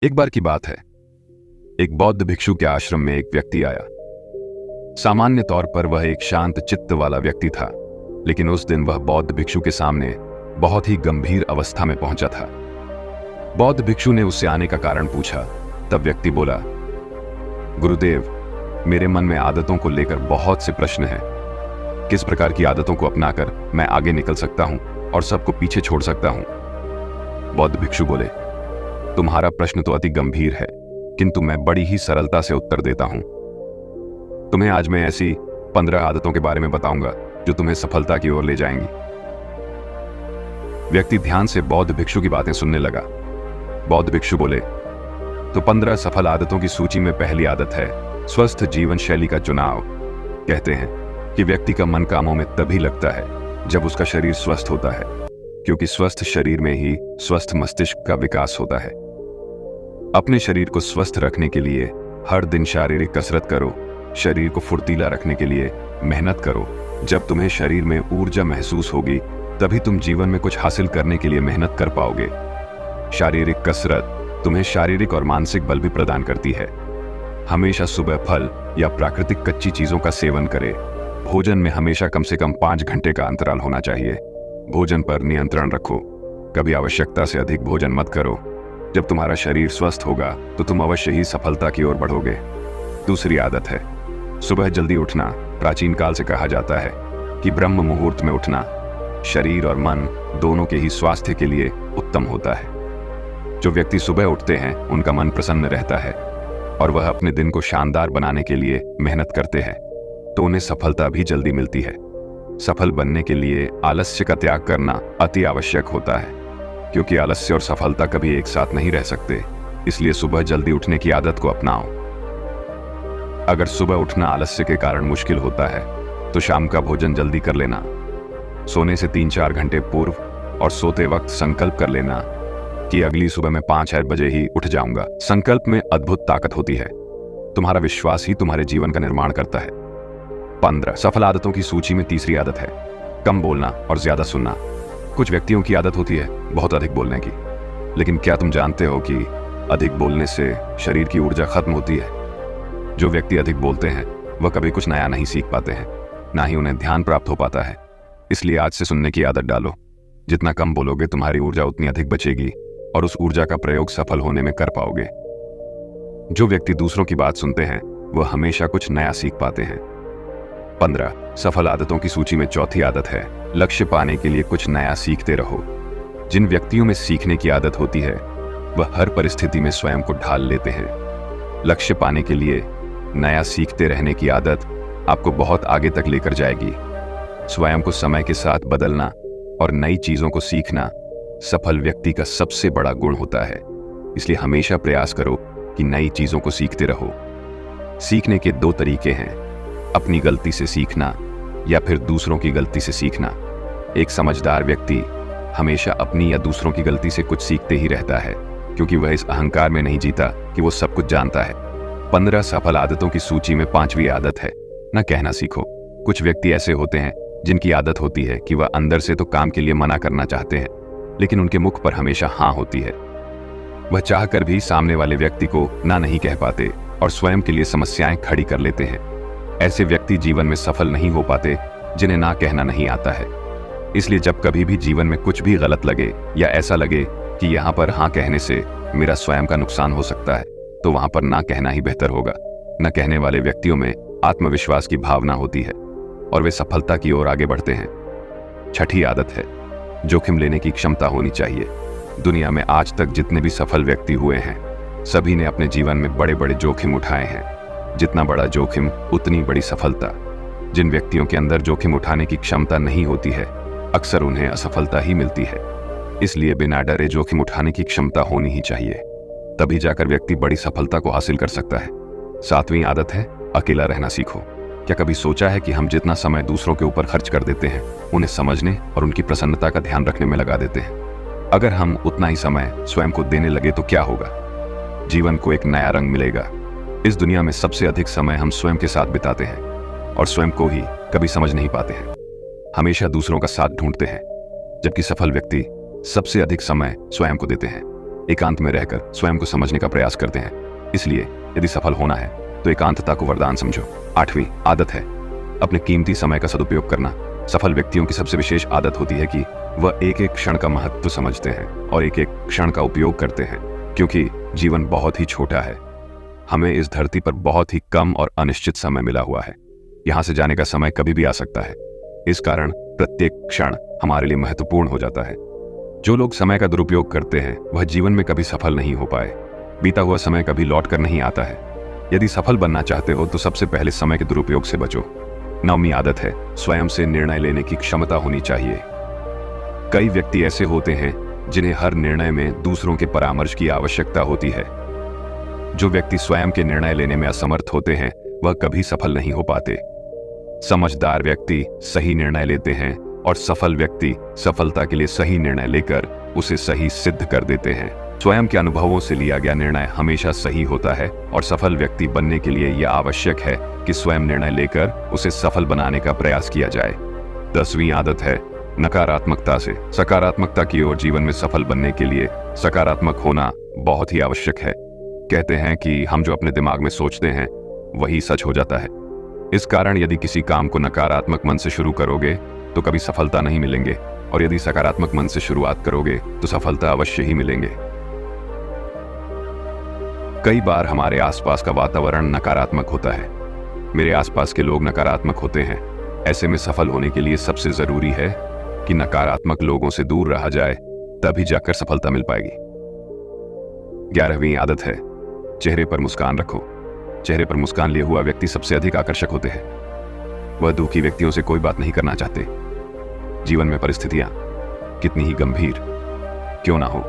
एक बार की बात है, एक बौद्ध भिक्षु के आश्रम में एक व्यक्ति आया। सामान्य तौर पर वह एक शांत चित्त वाला व्यक्ति था, लेकिन उस दिन वह बौद्ध भिक्षु के सामने बहुत ही गंभीर अवस्था में पहुंचा था। बौद्ध भिक्षु ने उससे आने का कारण पूछा। तब व्यक्ति बोला, गुरुदेव, मेरे मन में आदतों को लेकर बहुत से प्रश्न हैं। किस प्रकार की आदतों को अपनाकर मैं आगे निकल सकता हूं और सबको पीछे छोड़ सकता हूं? बौद्ध भिक्षु बोले, तुम्हारा प्रश्न तो अति गंभीर है, किंतु मैं बड़ी ही सरलता से उत्तर देता हूं। तुम्हें आज मैं ऐसी 15 आदतों के बारे में बताऊंगा जो तुम्हें सफलता की ओर ले जाएंगी। व्यक्ति ध्यान से बौद्ध भिक्षु की बातें सुनने लगा। बौद्ध भिक्षु बोले, तो 15 सफल आदतों की सूची में पहली आदत है स्वस्थ जीवन शैली का चुनाव। कहते हैं कि व्यक्ति का मन कामों में तभी लगता है जब उसका शरीर स्वस्थ होता है, क्योंकि स्वस्थ शरीर में ही स्वस्थ मस्तिष्क का विकास होता है। अपने शरीर को स्वस्थ रखने के लिए हर दिन शारीरिक कसरत करो। शरीर को फुर्तीला रखने के लिए मेहनत करो। जब तुम्हें शरीर में ऊर्जा महसूस होगी, तभी तुम जीवन में कुछ हासिल करने के लिए मेहनत कर पाओगे। शारीरिक कसरत तुम्हें शारीरिक और मानसिक बल भी प्रदान करती है। हमेशा सुबह फल या प्राकृतिक कच्ची चीजों का सेवन करें। भोजन में हमेशा कम से कम 5 घंटे का अंतराल होना चाहिए। भोजन पर नियंत्रण रखो। कभी आवश्यकता से अधिक भोजन मत करो। जब तुम्हारा शरीर स्वस्थ होगा तो तुम अवश्य ही सफलता की ओर बढ़ोगे। दूसरी आदत है सुबह जल्दी उठना। प्राचीन काल से कहा जाता है कि ब्रह्म मुहूर्त में उठना शरीर और मन दोनों के ही स्वास्थ्य के लिए उत्तम होता है। जो व्यक्ति सुबह उठते हैं उनका मन प्रसन्न रहता है और वह अपने दिन को शानदार बनाने के लिए मेहनत करते हैं, तो उन्हें सफलता भी जल्दी मिलती है। सफल बनने के लिए आलस्य का त्याग करना अति आवश्यक होता है, क्योंकि आलस्य और सफलता कभी एक साथ नहीं रह सकते। इसलिए सुबह जल्दी उठने की आदत को अपनाओ। अगर सुबह उठना आलस्य के कारण मुश्किल होता है तो शाम का भोजन जल्दी कर लेना। सोने से 3-4 घंटे पूर्व और सोते वक्त संकल्प कर लेना कि अगली सुबह मैं 5 बजे ही उठ जाऊंगा। संकल्प में अद्भुत ताकत होती है। तुम्हारा विश्वास ही तुम्हारे जीवन का निर्माण करता है। 15 सफल आदतों की सूची में तीसरी आदत है कम बोलना और ज्यादा सुनना। कुछ व्यक्तियों की आदत होती है बहुत अधिक बोलने की, लेकिन क्या तुम जानते हो कि अधिक बोलने से शरीर की ऊर्जा खत्म होती है? जो व्यक्ति अधिक बोलते हैं वह कभी कुछ नया नहीं सीख पाते हैं, ना ही उन्हें ध्यान प्राप्त हो पाता है। इसलिए आज से सुनने की आदत डालो। जितना कम बोलोगे तुम्हारी ऊर्जा उतनी अधिक बचेगी और उस ऊर्जा का प्रयोग सफल होने में कर पाओगे। जो व्यक्ति दूसरों की बात सुनते हैं वह हमेशा कुछ नया सीख पाते हैं। 15 सफल आदतों की सूची में चौथी आदत है लक्ष्य पाने के लिए कुछ नया सीखते रहो। जिन व्यक्तियों में सीखने की आदत होती है वह हर परिस्थिति में स्वयं को ढाल लेते हैं। लक्ष्य पाने के लिए नया सीखते रहने की आदत आपको बहुत आगे तक लेकर जाएगी। स्वयं को समय के साथ बदलना और नई चीजों को सीखना सफल व्यक्ति का सबसे बड़ा गुण होता है। इसलिए हमेशा प्रयास करो कि नई चीजों को सीखते रहो। सीखने के 2 तरीके हैं, अपनी गलती से सीखना या फिर दूसरों की गलती से सीखना। एक समझदार व्यक्ति हमेशा अपनी या दूसरों की गलती से कुछ सीखते ही रहता है, क्योंकि वह इस अहंकार में नहीं जीता कि वो सब कुछ जानता है। 15 सफल आदतों की सूची में 5वीं आदत है न कहना सीखो। कुछ व्यक्ति ऐसे होते हैं जिनकी आदत होती है कि वह अंदर से तो काम के लिए मना करना चाहते हैं, लेकिन उनके मुख पर हमेशा हाँ होती है। वह चाहकर भी सामने वाले व्यक्ति को ना नहीं कह पाते और स्वयं के लिए समस्याएं खड़ी कर लेते हैं। ऐसे व्यक्ति जीवन में सफल नहीं हो पाते जिन्हें ना कहना नहीं आता है। इसलिए जब कभी भी जीवन में कुछ भी गलत लगे या ऐसा लगे कि यहाँ पर हाँ कहने से मेरा स्वयं का नुकसान हो सकता है, तो वहां पर ना कहना ही बेहतर होगा। न कहने वाले व्यक्तियों में आत्मविश्वास की भावना होती है और वे सफलता की ओर आगे बढ़ते हैं। 6ठी आदत है जोखिम लेने की क्षमता होनी चाहिए। दुनिया में आज तक जितने भी सफल व्यक्ति हुए हैं सभी ने अपने जीवन में बड़े बड़े जोखिम उठाए हैं। जितना बड़ा जोखिम उतनी बड़ी सफलता। जिन व्यक्तियों के अंदर जोखिम उठाने की क्षमता नहीं होती है अक्सर उन्हें असफलता ही मिलती है। इसलिए बिना डरे जोखिम उठाने की क्षमता होनी ही चाहिए, तभी जाकर व्यक्ति बड़ी सफलता को हासिल कर सकता है। 7वीं आदत है अकेला रहना सीखो। क्या कभी सोचा है कि हम जितना समय दूसरों के ऊपर खर्च कर देते हैं उन्हें समझने और उनकी प्रसन्नता का ध्यान रखने में लगा देते हैं? अगर हम उतना ही समय स्वयं को देने लगे तो क्या होगा? जीवन को एक नया रंग मिलेगा। इस दुनिया में सबसे अधिक समय हम स्वयं के साथ बिताते हैं और स्वयं को ही कभी समझ नहीं पाते हैं। हमेशा दूसरों का साथ ढूंढते हैं, जबकि सफल व्यक्ति सबसे अधिक समय स्वयं को देते हैं। एकांत में रहकर स्वयं को समझने का प्रयास करते हैं। इसलिए यदि सफल होना है तो एकांतता को वरदान समझो। 8वीं आदत है अपने कीमती समय का सदुपयोग करना। सफल व्यक्तियों की सबसे विशेष आदत होती है कि वह एक एक क्षण का महत्व समझते हैं और एक एक क्षण का उपयोग करते हैं, क्योंकि जीवन बहुत ही छोटा है। हमें इस धरती पर बहुत ही कम और अनिश्चित समय मिला हुआ है। यहाँ से जाने का समय कभी भी आ सकता है। इस कारण प्रत्येक क्षण हमारे लिए महत्वपूर्ण हो जाता है। जो लोग समय का दुरुपयोग करते हैं वह जीवन में कभी सफल नहीं हो पाए। बीता हुआ समय कभी लौट कर नहीं आता है। यदि सफल बनना चाहते हो तो सबसे पहले समय के दुरुपयोग से बचो। 9वीं आदत है स्वयं से निर्णय लेने की क्षमता होनी चाहिए। कई व्यक्ति ऐसे होते हैं जिन्हें हर निर्णय में दूसरों के परामर्श की आवश्यकता होती है। जो व्यक्ति स्वयं के निर्णय लेने में असमर्थ होते हैं वह कभी सफल नहीं हो पाते। समझदार व्यक्ति सही निर्णय लेते हैं और सफल व्यक्ति सफलता के लिए सही निर्णय लेकर उसे सही सिद्ध कर देते हैं। स्वयं के अनुभवों से लिया गया निर्णय हमेशा सही होता है और सफल व्यक्ति बनने के लिए यह आवश्यक है कि स्वयं निर्णय लेकर उसे सफल बनाने का प्रयास किया जाए। 10वीं आदत है नकारात्मकता से सकारात्मकता की ओर। जीवन में सफल बनने के लिए सकारात्मक होना बहुत ही आवश्यक है। कहते हैं कि हम जो अपने दिमाग में सोचते हैं वही सच हो जाता है। इस कारण यदि किसी काम को नकारात्मक मन से शुरू करोगे तो कभी सफलता नहीं मिलेंगे, और यदि सकारात्मक मन से शुरुआत करोगे तो सफलता अवश्य ही मिलेंगे। कई बार हमारे आसपास का वातावरण नकारात्मक होता है। मेरे आसपास के लोग नकारात्मक होते हैं। ऐसे में सफल होने के लिए सबसे जरूरी है कि नकारात्मक लोगों से दूर रहा जाए, तभी जाकर सफलता मिल पाएगी। 11वीं आदत है चेहरे पर मुस्कान रखो। चेहरे पर मुस्कान लिए हुआ व्यक्ति सबसे अधिक आकर्षक होते हैं। वह दुखी व्यक्तियों से कोई बात नहीं करना चाहते। जीवन में परिस्थितियां कितनी ही गंभीर क्यों ना हो,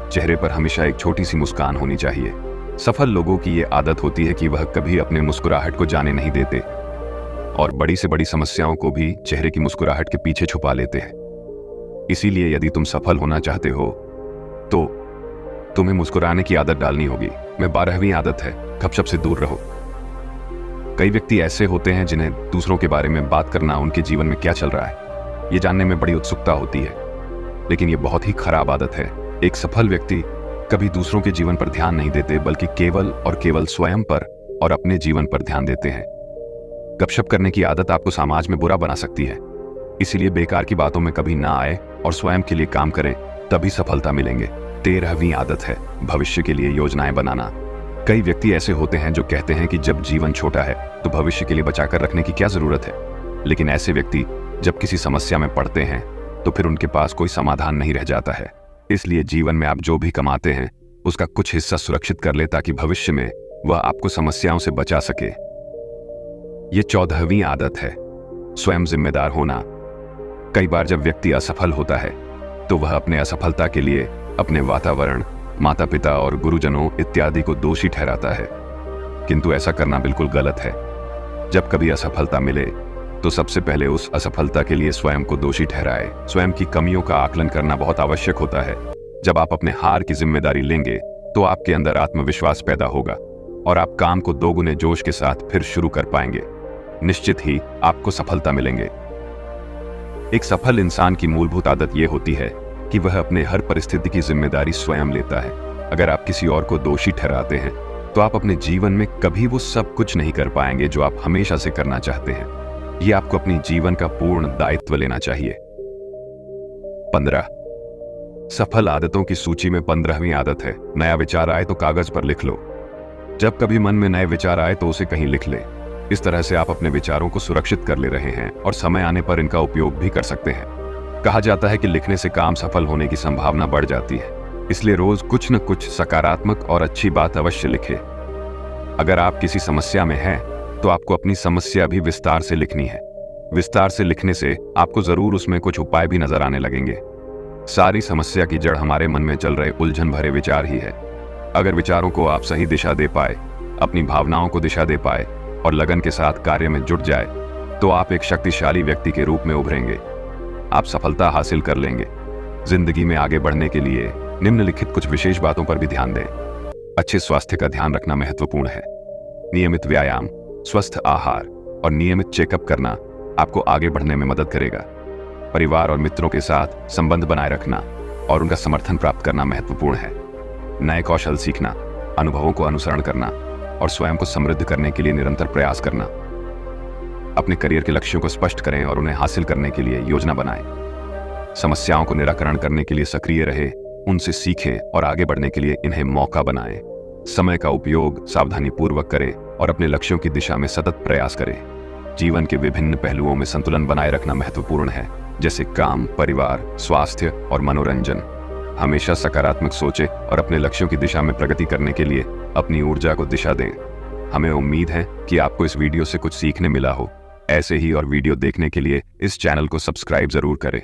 चेहरे पर हमेशा एक छोटी सी मुस्कान होनी चाहिए। सफल लोगों की यह आदत होती है कि वह कभी अपने मुस्कुराहट को जाने नहीं देते और बड़ी से बड़ी समस्याओं को भी चेहरे की मुस्कुराहट के पीछे छुपा लेते हैं। इसीलिए यदि तुम सफल होना चाहते हो तो तुम्हें मुस्कुराने की आदत डालनी होगी। 12वीं आदत है गपशप से दूर रहो। कई व्यक्ति ऐसे होते हैं जिन्हें दूसरों के बारे में बात करना, उनके जीवन में क्या चल रहा है, ये जानने में बड़ी उत्सुकता होती है, लेकिन ये बहुत ही खराब आदत है। एक सफल व्यक्ति कभी दूसरों के जीवन पर ध्यान नहीं देते, बल्कि केवल और केवल स्वयं पर और अपने जीवन पर ध्यान देते हैं। गपशप करने की आदत आपको समाज में बुरा बना सकती है। इसीलिए बेकार की बातों में कभी ना आए और स्वयं के लिए काम करें, तभी सफलता मिलेंगे। 13वीं आदत है भविष्य के लिए योजनाएं बनाना। कई व्यक्ति ऐसे होते हैं जो कहते हैं कि जब जीवन छोटा है तो भविष्य के लिए बचाकर रखने की क्या जरूरत है, लेकिन ऐसे व्यक्ति जब किसी समस्या में पड़ते हैं तो फिर उनके पास कोई समाधान नहीं रह जाता है। इसलिए जीवन में आप जो भी कमाते हैं उसका कुछ हिस्सा सुरक्षित कर ले, ताकि भविष्य में वह आपको समस्याओं से बचा सके। ये 14वीं आदत है स्वयं जिम्मेदार होना। कई बार जब व्यक्ति असफल होता है तो वह अपने असफलता के लिए अपने वातावरण, माता पिता और गुरुजनों इत्यादि को दोषी ठहराता है, किंतु ऐसा करना बिल्कुल गलत है। जब कभी असफलता मिले तो सबसे पहले उस असफलता के लिए स्वयं को दोषी ठहराए। स्वयं की कमियों का आकलन करना बहुत आवश्यक होता है। जब आप अपने हार की जिम्मेदारी लेंगे तो आपके अंदर आत्मविश्वास पैदा होगा और आप काम को दोगुने जोश के साथ फिर शुरू कर पाएंगे। निश्चित ही आपको सफलता मिलेंगे। एक सफल इंसान की मूलभूत आदत यह होती है कि वह अपने हर परिस्थिति की जिम्मेदारी स्वयं लेता है। अगर आप किसी और को दोषी ठहराते हैं तो आप अपने जीवन में कभी वो सब कुछ नहीं कर पाएंगे जो आप हमेशा से करना चाहते हैं। ये आपको अपनी जीवन का पूर्ण दायित्व लेना चाहिए। 15 सफल आदतों की सूची में 15वीं आदत है नया विचार आए तो कागज पर लिख लो। जब कभी मन में नए विचार आए तो उसे कहीं लिख ले। इस तरह से आप अपने विचारों को सुरक्षित कर ले रहे हैं और समय आने पर इनका उपयोग भी कर सकते हैं। कहा जाता है कि लिखने से काम सफल होने की संभावना बढ़ जाती है, इसलिए रोज कुछ न कुछ सकारात्मक और अच्छी बात अवश्य लिखें। अगर आप किसी समस्या में हैं तो आपको अपनी समस्या भी विस्तार से लिखनी है। विस्तार से लिखने से आपको जरूर उसमें कुछ उपाय भी नजर आने लगेंगे। सारी समस्या की जड़ हमारे मन में चल रहे उलझन भरे विचार ही है। अगर विचारों को आप सही दिशा दे पाए, अपनी भावनाओं को दिशा दे पाए और लगन के साथ कार्य में जुट जाए तो आप एक शक्तिशाली व्यक्ति के रूप में उभरेंगे। आप सफलता हासिल कर लेंगे। जिंदगी में आगे बढ़ने के लिए निम्नलिखित कुछ विशेष बातों पर भी ध्यान दें। अच्छे स्वास्थ्य का ध्यान रखना महत्वपूर्ण है। नियमित व्यायाम, स्वस्थ आहार और नियमित चेकअप करना आपको आगे बढ़ने में मदद करेगा। परिवार और मित्रों के साथ संबंध बनाए रखना और उनका समर्थन प्राप्त करना महत्वपूर्ण है। नए कौशल सीखना, अनुभवों को अनुसरण करना और स्वयं को समृद्ध करने के लिए निरंतर प्रयास करना। अपने करियर के लक्ष्यों को स्पष्ट करें और उन्हें हासिल करने के लिए योजना बनाएं। समस्याओं को निराकरण करने के लिए सक्रिय रहे, उनसे सीखें और आगे बढ़ने के लिए इन्हें मौका बनाएं। समय का उपयोग सावधानीपूर्वक करें और अपने लक्ष्यों की दिशा में सतत प्रयास करें। जीवन के विभिन्न पहलुओं में संतुलन बनाए रखना महत्वपूर्ण है, जैसे काम, परिवार, स्वास्थ्य और मनोरंजन। हमेशा सकारात्मक सोचें और अपने लक्ष्यों की दिशा में प्रगति करने के लिए अपनी ऊर्जा को दिशा दें। हमें उम्मीद है कि आपको इस वीडियो से कुछ सीखने मिला हो। ऐसे ही और वीडियो देखने के लिए इस चैनल को सब्सक्राइब जरूर करें।